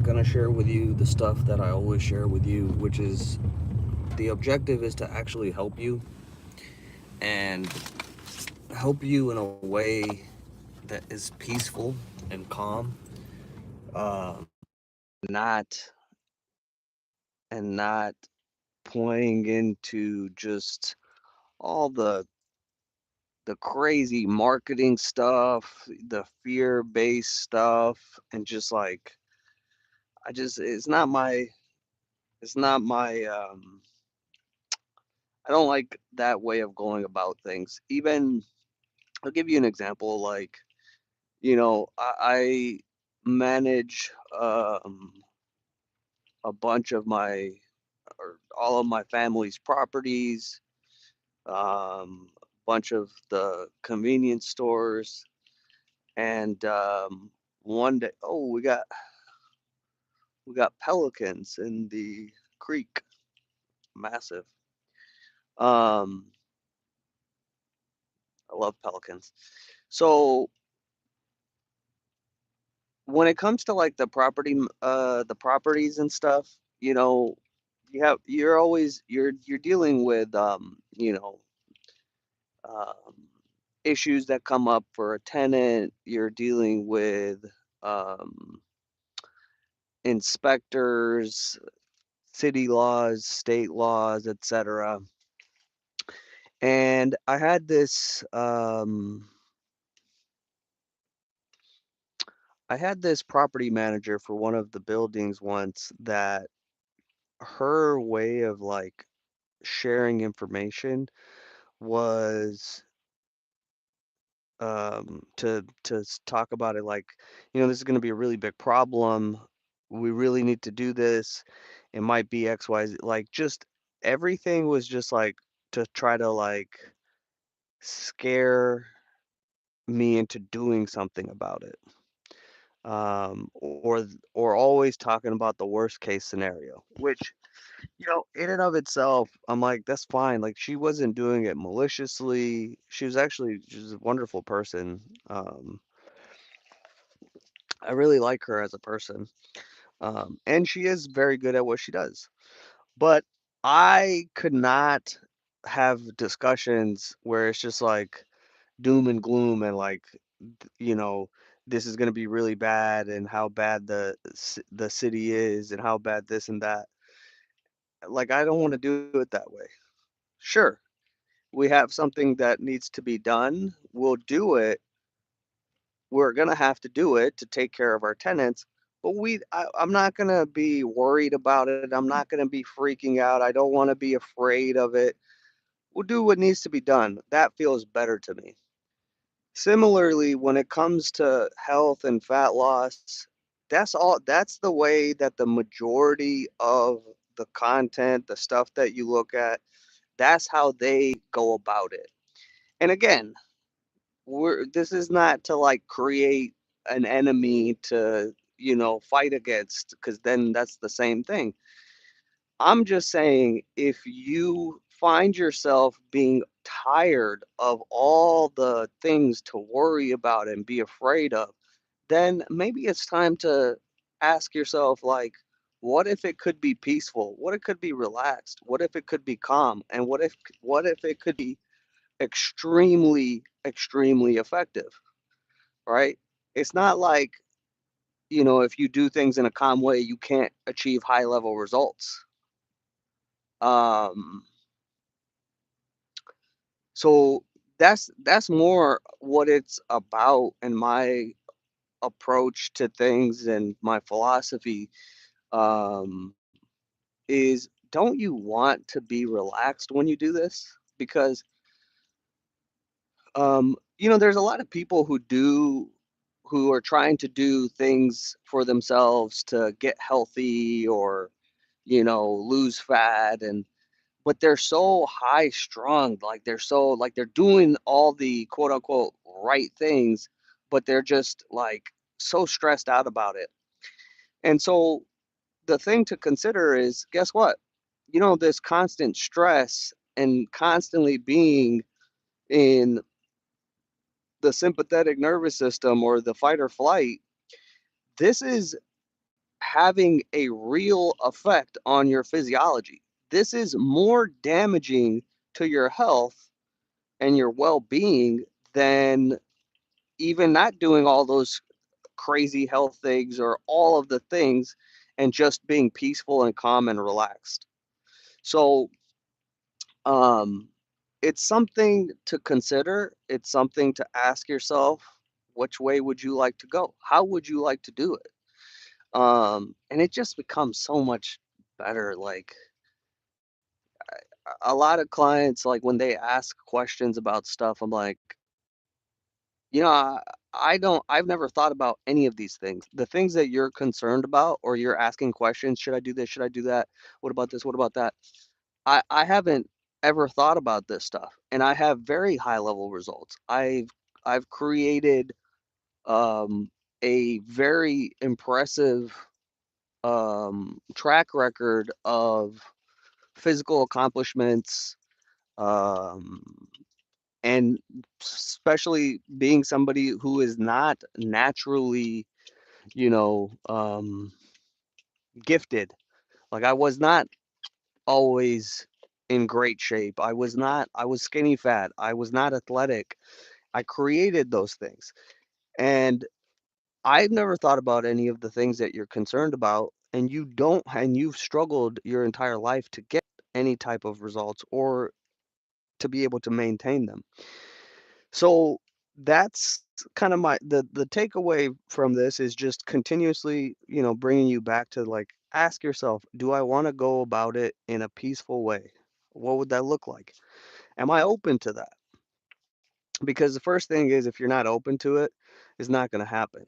gonna share with you the stuff that I always share with you, which is the objective is to actually help you and help you in a way that is peaceful and calm, not and not playing into just all the crazy marketing stuff, the fear-based stuff, and just like I just it's not my I don't like that way of going about things. Even I'll give you an example. Like, I manage a bunch of my or all of my family's properties, a bunch of the convenience stores, and one day, oh, we got pelicans in the creek, massive. Um, I love pelicans. So when it comes to like the properties and stuff, you know, you're dealing with um issues that come up for a tenant. You're dealing with um inspectors, city laws, state laws, etc. And I had this property manager for one of the buildings once that her way of like sharing information was talk about it like, this is going to be a really big problem. We really need to do this. It might be XYZ. Like just everything was just like to try to like scare me into doing something about it. Or always talking about the worst case scenario, which in and of itself, I'm like, that's fine. Like, she wasn't doing it maliciously. She's a wonderful person. Um, I really like her as a person. And she is very good at what she does. But I could not have discussions where it's just like doom and gloom and like, you know, this is going to be really bad and how bad the city is and how bad this and that. Like, I don't want to do it that way. Sure, we have something that needs to be done, we'll do it. We're gonna have to do it to take care of our tenants, but I'm not gonna be worried about it. I'm not gonna be freaking out. I don't want to be afraid of it. We'll do what needs to be done. That feels better to me. Similarly, when it comes to health and fat loss, that's the way that the majority of the content, the stuff that you look at, that's how they go about it. And again, this is not to like create an enemy to fight against, because then that's the same thing. I'm just saying, if you find yourself being tired of all the things to worry about and be afraid of, then maybe it's time to ask yourself, like, what if it could be peaceful? What if it could be relaxed? What if it could be calm? And what if it could be extremely, extremely effective, right? It's not like, if you do things in a calm way, you can't achieve high level results. Um, so that's more what it's about in my approach to things and my philosophy, um, is don't you want to be relaxed when you do this? Because there's a lot of people who are trying to do things for themselves to get healthy or, lose fat, and but they're so high strung, like they're doing all the quote unquote right things, but they're just like so stressed out about it. And so the thing to consider is, guess what? This constant stress and constantly being in the sympathetic nervous system or the fight or flight, this is having a real effect on your physiology. This is more damaging to your health and your well-being than even not doing all those crazy health things or all of the things and just being peaceful and calm and relaxed. So, um, it's something to consider. It's something to ask yourself, which way would you like to go? How would you like to do it? And it just becomes so much better. Like a lot of clients, like when they ask questions about stuff, I'm like, you know, I've never thought about any of these things. The things that you're concerned about or you're asking questions, should I do this? Should I do that? What about this? What about that? I haven't ever thought about this stuff, and I have very high level results. I've created a very impressive track record of physical accomplishments, um, and especially being somebody who is not naturally, you know, gifted. Like I was not always in great shape. I was skinny fat. I was not athletic. I created those things. And I've never thought about any of the things that you're concerned about, and you've struggled your entire life to get any type of results or to be able to maintain them. So that's kind of the takeaway from this is just continuously, bringing you back to like ask yourself, do I want to go about it in a peaceful way? What would that look like? Am I open to that? Because the first thing is if you're not open to it, it's not going to happen.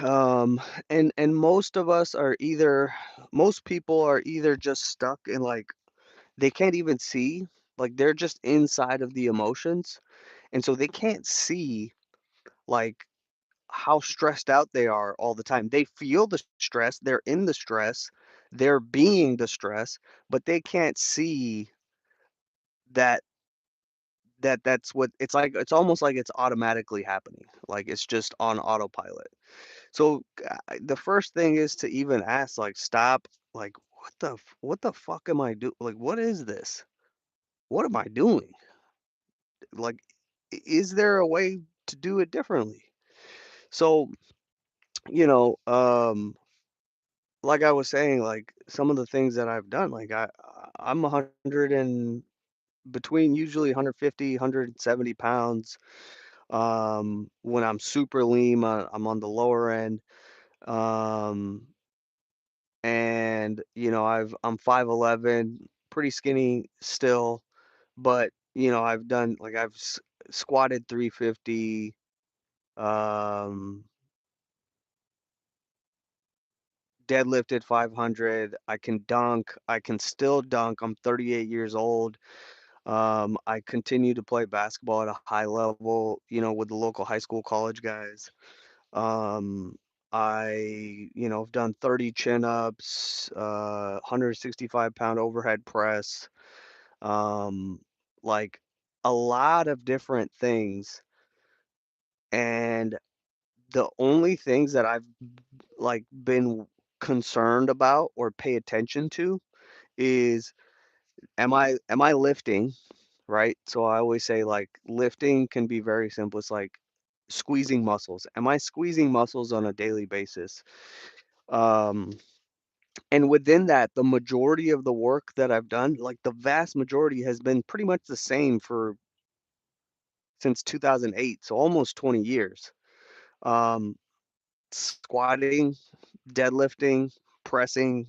Um, and most people are either just stuck in like they can't even see, like they're just inside of the emotions, and so they can't see like how stressed out they are all the time. They feel the stress, they're in the stress, they're being the stress, but they can't see that that's what it's like. It's almost like it's automatically happening. Like it's just on autopilot. So the first thing is to even ask, like, stop, like, what the fuck am I doing? Like, what is this? What am I doing? Like, is there a way to do it differently? So, you know, like I was saying, like some of the things that I've done, like I'm 100 and between usually 150, 170 pounds. When I'm super lean, I'm on the lower end. Um, and I'm 5'11", pretty skinny still, but I've squatted 350, um, deadlifted 500. I can dunk. I can still dunk. I'm 38 years old. I continue to play basketball at a high level, with the local high school, college guys. Um, have done 30 chin-ups, 165-pound overhead press, um, like a lot of different things. And the only things that I've like been concerned about or pay attention to is am I lifting, right? So I always say like lifting can be very simple. It's like squeezing muscles. Am I squeezing muscles on a daily basis? Um, and within that, the majority of the work that I've done, like the vast majority has been pretty much the same for since 2008, so almost 20 years. Um, Squatting, deadlifting, pressing,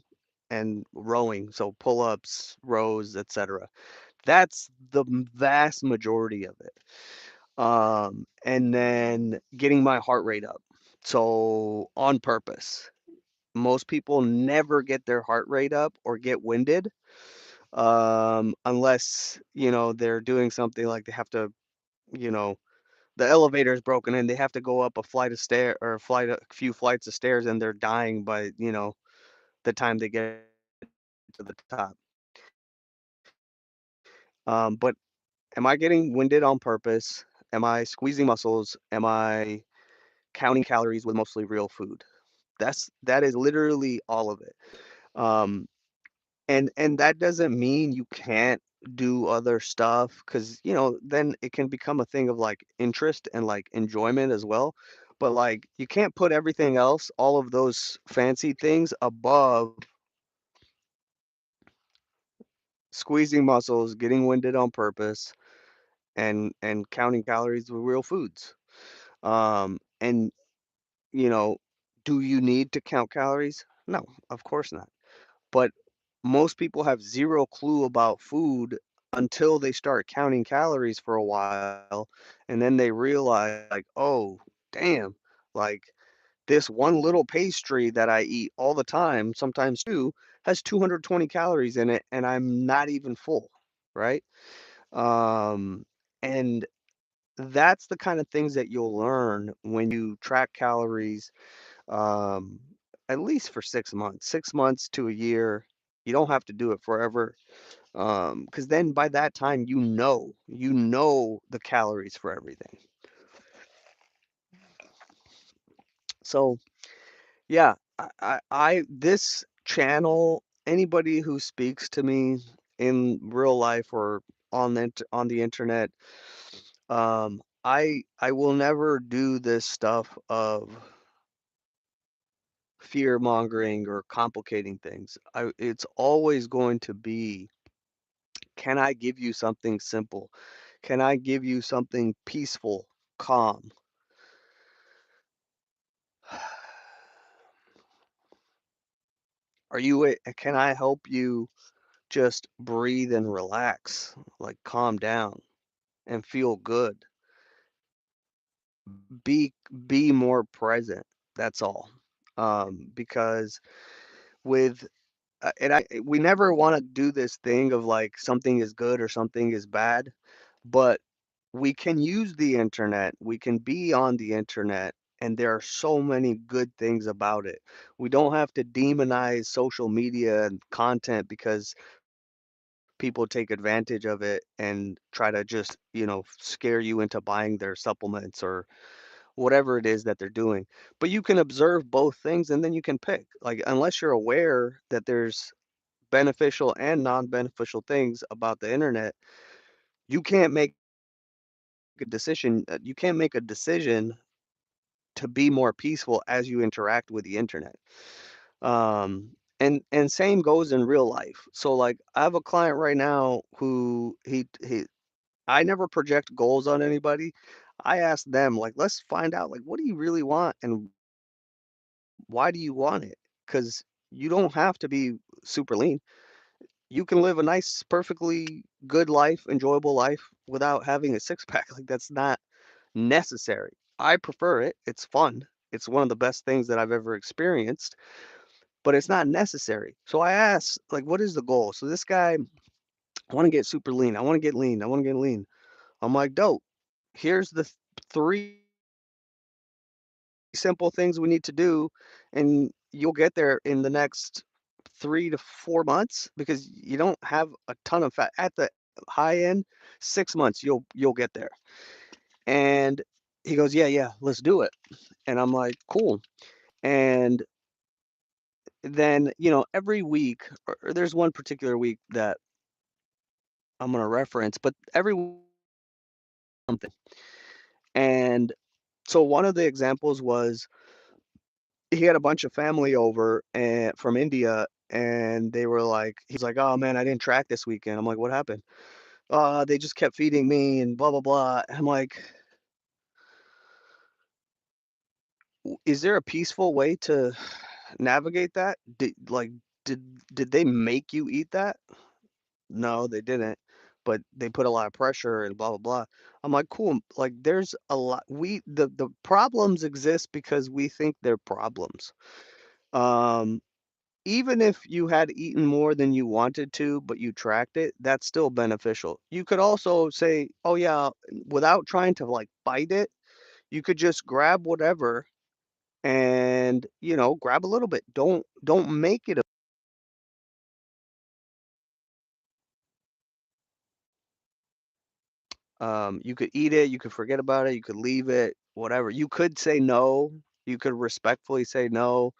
and rowing, so pull-ups, rows, etc. That's the vast majority of it. And then getting my heart rate up. So on purpose. Most people never get their heart rate up or get winded, unless, they're doing something like they have to, you know, the elevator is broken and they have to go up a flight of stair or a few flights of stairs and they're dying by, the time they get to the top. But am I getting winded on purpose? Am I squeezing muscles? Am I counting calories with mostly real food? That is literally all of it. Um, and that doesn't mean you can't do other stuff, because then it can become a thing of like interest and like enjoyment as well. But like you can't put everything else, all of those fancy things above squeezing muscles, getting winded on purpose, and counting calories with real foods. And you know, do you need to count calories? No, of course not. But most people have zero clue about food until they start counting calories for a while, and then they realize like, "Oh, damn, like this one little pastry that I eat all the time, sometimes two, has 220 calories in it and I'm not even full." Right? Um, and that's the kind of things that you'll learn when you track calories, um, at least for 6 months, 6 months to a year. You don't have to do it forever, because then by that time, you know the calories for everything. So yeah, this channel, anybody who speaks to me in real life or on the internet, I will never do this stuff of fear mongering or complicating things. It's always going to be, can I give you something simple? Can I give you something peaceful, calm? Can I help you just breathe and relax, like calm down and feel good? Be be more present. That's all. Because with and I we never want to do this thing of like something is good or something is bad, but we can use the internet, we can be on the internet, and there are so many good things about it. We don't have to demonize social media and content because people take advantage of it and try to just, scare you into buying their supplements or whatever it is that they're doing. But you can observe both things and then you can pick. Like, unless you're aware that there's beneficial and non-beneficial things about the internet, you can't make a decision. You can't make a decision to be more peaceful as you interact with the internet. And same goes in real life. So like I have a client right now who he I never project goals on anybody. I ask them like, let's find out like what do you really want and why do you want it? Because you don't have to be super lean. You can live a nice, perfectly good life, enjoyable life without having a six pack. Like that's not necessary. I prefer it. It's fun. It's one of the best things that I've ever experienced, but it's not necessary. So I asked, like, what is the goal? So this guy, I want to get super lean. I want to get lean. I want to get lean. I'm like, dope. Here's the three simple things we need to do, and you'll get there in the next 3 to 4 months because you don't have a ton of fat at the high end. 6 months, you'll get there. And he goes, yeah, yeah, let's do it. And I'm like, cool. And then, every week, or there's one particular week that I'm going to reference, but every week something. And so one of the examples was he had a bunch of family over and from India, and they were like, he was like, oh man, I didn't track this weekend. I'm like, what happened? They just kept feeding me and blah blah blah. I'm like, Is there a peaceful way to navigate that? Did did they make you eat that? No, they didn't, but they put a lot of pressure and blah blah blah. I'm like, cool. Like, there's a lot. The problems exist because we think they're problems. Um, Even if you had eaten more than you wanted to, but you tracked it, that's still beneficial. You could also say, oh yeah, without trying to like fight it, you could just grab whatever and grab a little bit. Don't make it you could eat it, you could forget about it, you could leave it, whatever. You could say no. You could respectfully say no,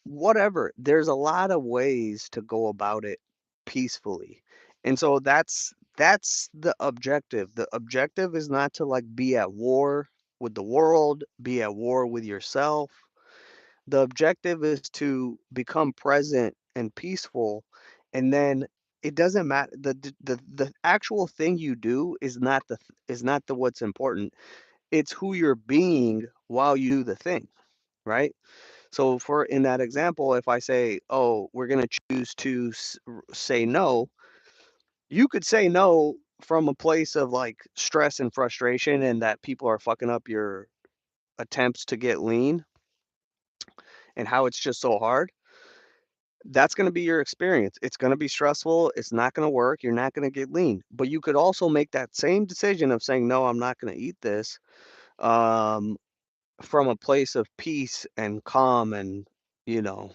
whatever. There's a lot of ways to go about it peacefully. And so that's the objective. The objective is not to like be at war with the world, be at war with yourself. The objective is to become present and peaceful, and then it doesn't matter the actual thing you do is not the what's important. It's who you're being while you do the thing, right? So for in that example, if I say, "Oh, we're gonna choose to say no," you could say no from a place of like stress and frustration, and that people are fucking up your attempts to get lean, and how it's just so hard. That's gonna be your experience. It's gonna be stressful. It's not gonna work. You're not gonna get lean. But you could also make that same decision of saying, "No, I'm not gonna eat this," um, from a place of peace and calm and, you know,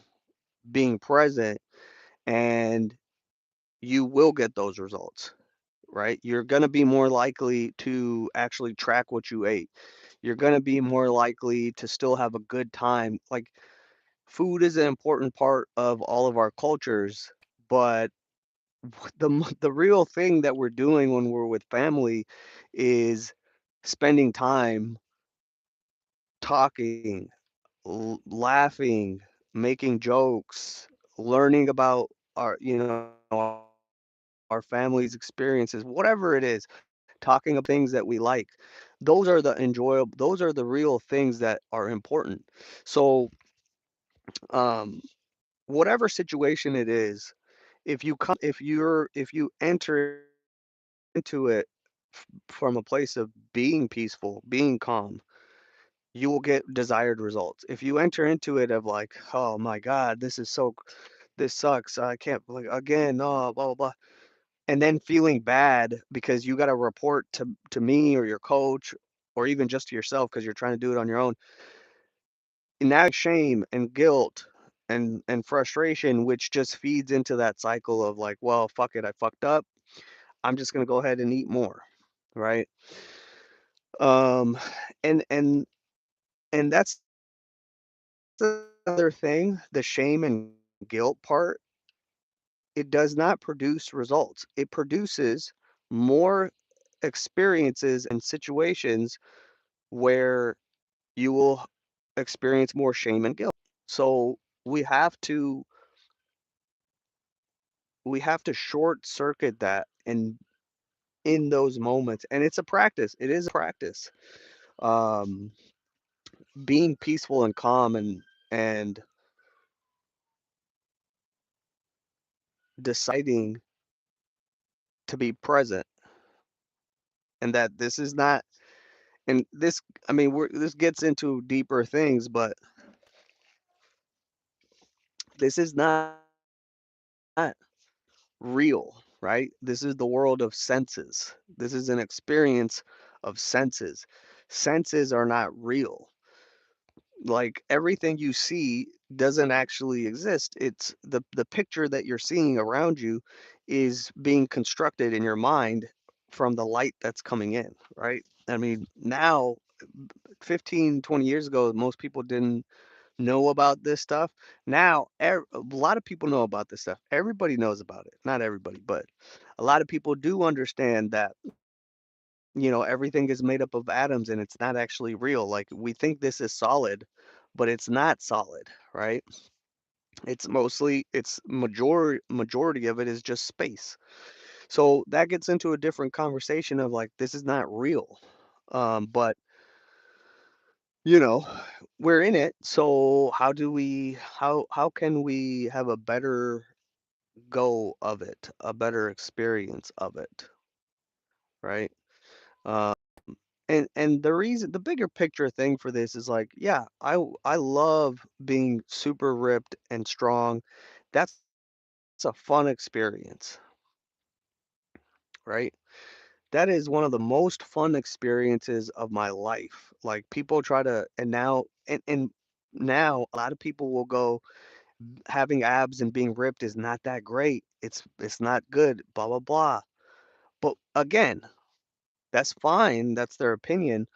being present, and you will get those results, right? You're gonna be more likely to actually track what you ate. You're gonna be more likely to still have a good time. Like, food is an important part of all of our cultures, but the real thing that we're doing when we're with family is spending time talking, laughing, making jokes, learning about our family's experiences, whatever it is, talking about things that we like. Those are the real things that are important. So, um, whatever situation it is, if you enter into it from a place of being peaceful, being calm, you will get desired results. If you enter into it of like, oh my God, this sucks. I can't like again, oh, blah blah blah. And then feeling bad because you got to report to me or your coach or even just to yourself because you're trying to do it on your own. And now shame and guilt and frustration, which just feeds into that cycle of like, well, fuck it, I fucked up. I'm just gonna go ahead and eat more, right? Um, and and and that's the other thing, the shame and guilt part, it does not produce results. It produces more experiences and situations where you will experience more shame and guilt. So we have to we have to short circuit that and in those moments. And it's a practice. It is a practice. Um, being peaceful and calm and deciding to be present and that this is not and this I mean this gets into deeper things, but this is not real, right? This is the world of senses. This is an experience of senses. Senses are not real. Like everything you see doesn't actually exist. It's the picture that you're seeing around you is being constructed in your mind from the light that's coming in, right? I mean, now 15, 20 years ago, most people didn't know about this stuff. Now, a lot of people know about this stuff. Everybody knows about it. Not everybody, but a lot of people do understand that, everything is made up of atoms and it's not actually real. Like we think this is solid, but it's not solid, right? It's majority of it is just space. So that gets into a different conversation of like this is not real. But you know, we're in it. So how can we have a better go of it, a better experience of it, right? Um, and the bigger picture thing for this is like, yeah, I love being super ripped and strong. That's a fun experience, right? That is one of the most fun experiences of my life. Like people try to, and now a lot of people will go, having abs and being ripped is not that great. It's not good, blah blah blah. But again, that's fine. That's their opinion.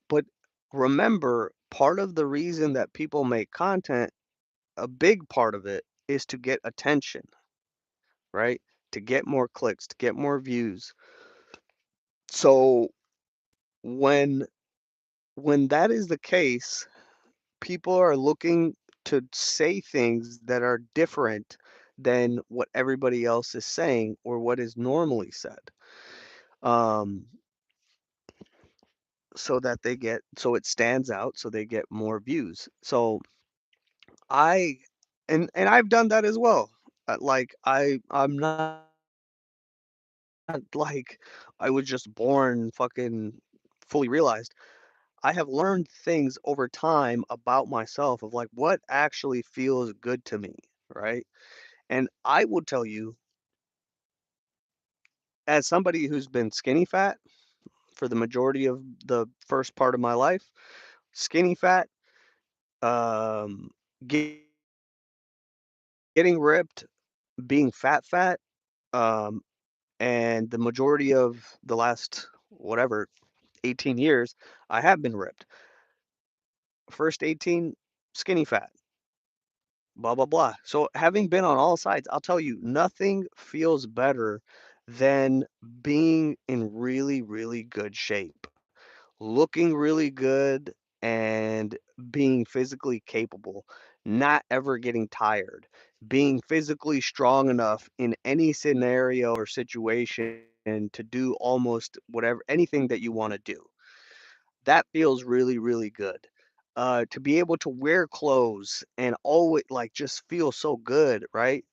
But remember, part of the reason that people make content, a big part of it is to get attention, right? To get more clicks, to get more views. So when when that is the case, people are looking to say things that are different than what everybody else is saying or what is normally said. Um, so it stands out, so they get more views. So I and I've done that as well. Like I'm not like I was just born fucking fully realized. I have learned things over time about myself of like what actually feels good to me, right? And I will tell you, as somebody who's been skinny fat for the majority of the first part of my life, skinny fat, um, ge- getting ripped, being fat, um, and the majority of the last whatever 18 years, I have been ripped. First 18, skinny fat, blah, blah, blah. So having been on all sides, I'll tell you, nothing feels better than being in really, really good shape, looking really good and being physically capable, not ever getting tired, being physically strong enough in any scenario or situation to do almost whatever, anything that you want to do. That feels really, really good. To be able to wear clothes and always like just feel so good, right?